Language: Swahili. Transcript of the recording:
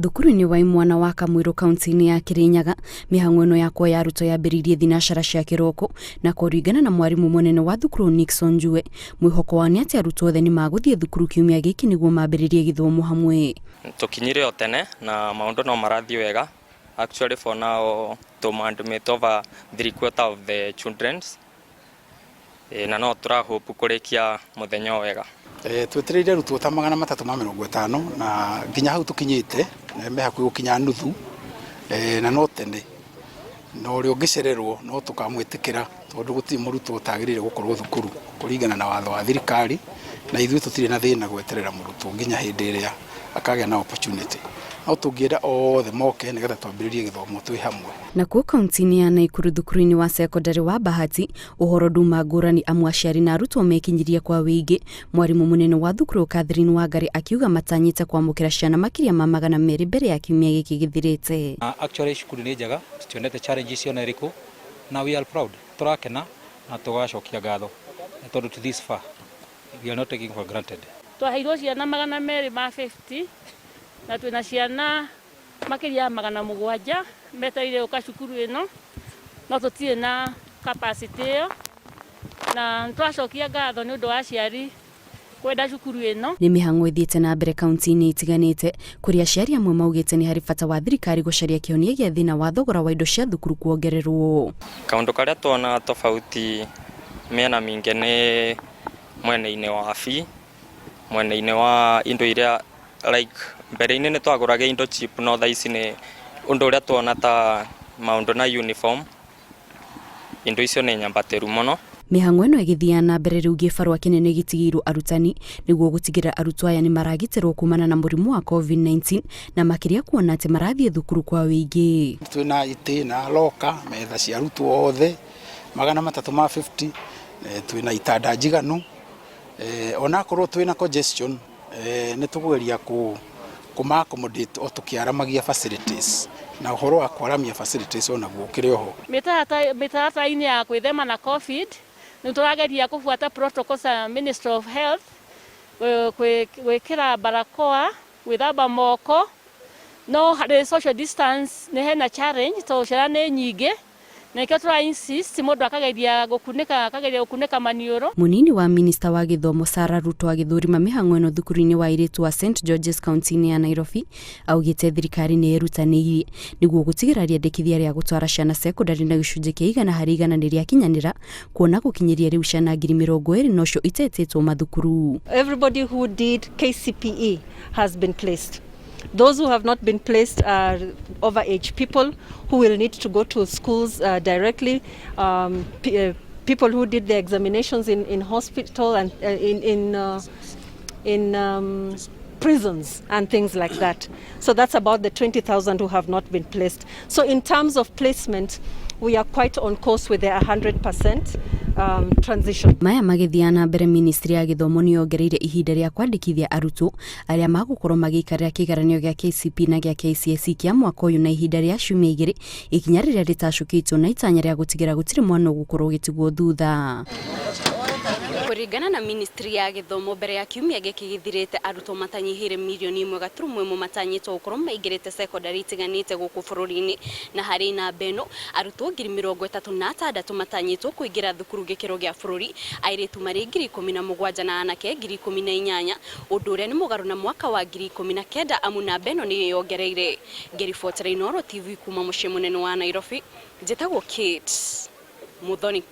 Thukuru-inĩ wa Imwana wa Kamwiru kaunti-inĩ ya Kirinyaga, mĩhang'o ĩno yakwa ya arutwo yambĩrĩirie thinacara cia kĩroko na kũringana na mwarimu mũnene wa thukuru Nixon Njue, mwĩhoko wao nĩ atĩ arutwo othe nĩ magũthiĩ thukuru kiumia gĩkĩ nĩguo mambĩrĩrie gĩthomo hamwe. Tukinyire o tene na maũndũ no marathiĩ wega. Actually for now to over 3/4 of the children na no tũrahope kũrĩkia mũthenya wega. Twetereire arutwo ta 350 na nginya hau tukinyite me hakuhĩ gũkinya nuthu na no tene no ũrĩa ũngĩcererwo no tũkamwĩtĩkĩra tondũ gũtirĩ mũrutwo ũtagĩrĩire gũkorwo thukuru kũringana na watho wa thirikari, na ithuĩ tũtirĩ na thĩna gweterera mũrutwo nginya hĩndĩ ĩrĩa akagĩa na opportunity. No tũngĩenda othe moke nĩgetha twambĩrĩrie gĩthomo twĩ hamwe. Nakuo kaunti-inĩ ya Naikuru thukuru-inĩ wa secondary wa Bahati, ũhoro nduma ngũrani amwe aciari na arutwo mekinyirie kwa wĩingĩ, mwarimu mũnene wa thukuru Catherine Wangari akiuga matanyĩte kwamũkĩra ciana makĩria ma 200 mbere ya kiumia gĩkĩ gĩthirĩte. Actually cukuru nĩ njega, tutionete challenges ciona irĩkũ, na we are proud. Tũrakena na tũgacokia ngatho tondũ to this far we are not taking for granted. Twaheirwo ciana 250 na twina ciana makĩria 700 metereire gũka cukuru ĩno, no tũtirĩ na capacity ĩyo, na twacokia ngatho nĩ ũndũ wa aciari kwenda cukuru ĩno. Nĩ mĩhang'o ĩthiĩte na mbere kaunti-inĩ itiganĩte, kũrĩa aciari amwe maugĩte nĩ harĩ bata wa thirikari gũcaria kĩhonia gĩa thĩna wa thogora wa indo cia thukuru kuongererwo. Kaũndũ karĩa tuona tofauti mĩena mĩingĩ nĩ mwena-inĩ wa fee, mwena-inĩ wa indo iria like mbere-inĩ nĩ twagũraga indo cheap, no thaa ici nĩ ũndũ ũrĩa tuona ta maũndũ na uniform, indo icio nĩ nyambatĩru mũno. Mĩhang'o ĩno ĩgĩthiaga na mbere rĩu gĩbarũa kĩnene gĩtigĩirwo arutani nĩguo gũtigĩrĩra arutwo aya nĩ maragitĩrwo kumana na mũrimũ wa COVID-19 na makĩria kuona atĩ marathiĩ thukuru kwa wĩingĩ. Twĩna itĩ na loka metha cia arutwo othe 350, twĩna itanda njiganu, onakorwo twĩna congestion nĩ tũgeria kuma-accommodate o tũkĩaramagia facilities na ũhoro wa kwaramia facilities onaguo kĩrĩ oho. Mĩtaratara-inĩ ya gwĩthema na COVID nĩ tũrageria kũbuata protocols ya Ministry of Health, gwĩkĩra barakoa, gwĩthamba moko, no harĩ social distance nĩ hena challenge tondũ ciana nĩ nyingĩ, na nĩkĩo tũra insist mũndũ akageria gũkunĩka maniũrũ. Mũnini wa minista wa gĩthomo Sarah Ruto agĩthũrima mĩhang'o ĩno thukuru-inĩ wa airĩtu wa St George's kaunti-inĩ ya Nairobi, augĩte thirikari nĩ ĩrutanĩirie nĩguo gũtigĩrĩra rĩendekithia rĩa gũtwara ciana secondary na gĩcunjĩ kĩa 100% nĩ rĩakinyanĩra, kuona gũkinyĩria rĩu ciana 20,000 nocio itetĩtwo mathukuru. Everybody who did KCPE has been placed. Those who have not been placed are overage people who will need to go to schools directly, people who did the examinations in hospital and in prisons and things like that. So that's about the 20,000 who have not been placed. So in terms of placement, we are quite on course with the 100% transition. Maya magĩthiaga na mbere, ministry ya gĩthomo nĩ yongereire ihinda rĩa kwandĩkithia arutwo arĩa magũkorwo magĩikarĩra kĩgeranio gĩa KCPE na gĩa KCSE kĩa mwaka ũyũ na ihinda rĩa ciumia 2 ikinya rĩrĩa rĩtacũkĩtwo na itanya rĩa gũtigĩra gũtirĩ mwana ũgũkorwo gĩtigwo thutha. Kũringana na ministry ya gĩthomo, mbere ya kiumia gĩkĩ gĩthirĩte arutwo matanyihĩire 1.1 matanyĩtwo gũkorwo maingĩrĩte secondary itiganĩte gũkũ bũrũri-inĩ, na harĩ namba ĩno arutwo 36,000 matanyĩtwo kũingĩra thukuru gĩkĩro gĩa bũrũri, airĩtu marĩ 17,000 na anake 18,000, ũndũ ũrĩa nĩ mũgarũ na mwaka wa 2019 amu namba ĩno nĩ yongereire. Ngĩribotera Inooro TV kuma mũciĩ mũnene wa Nairobi, njĩtagwo Kate Muthoni.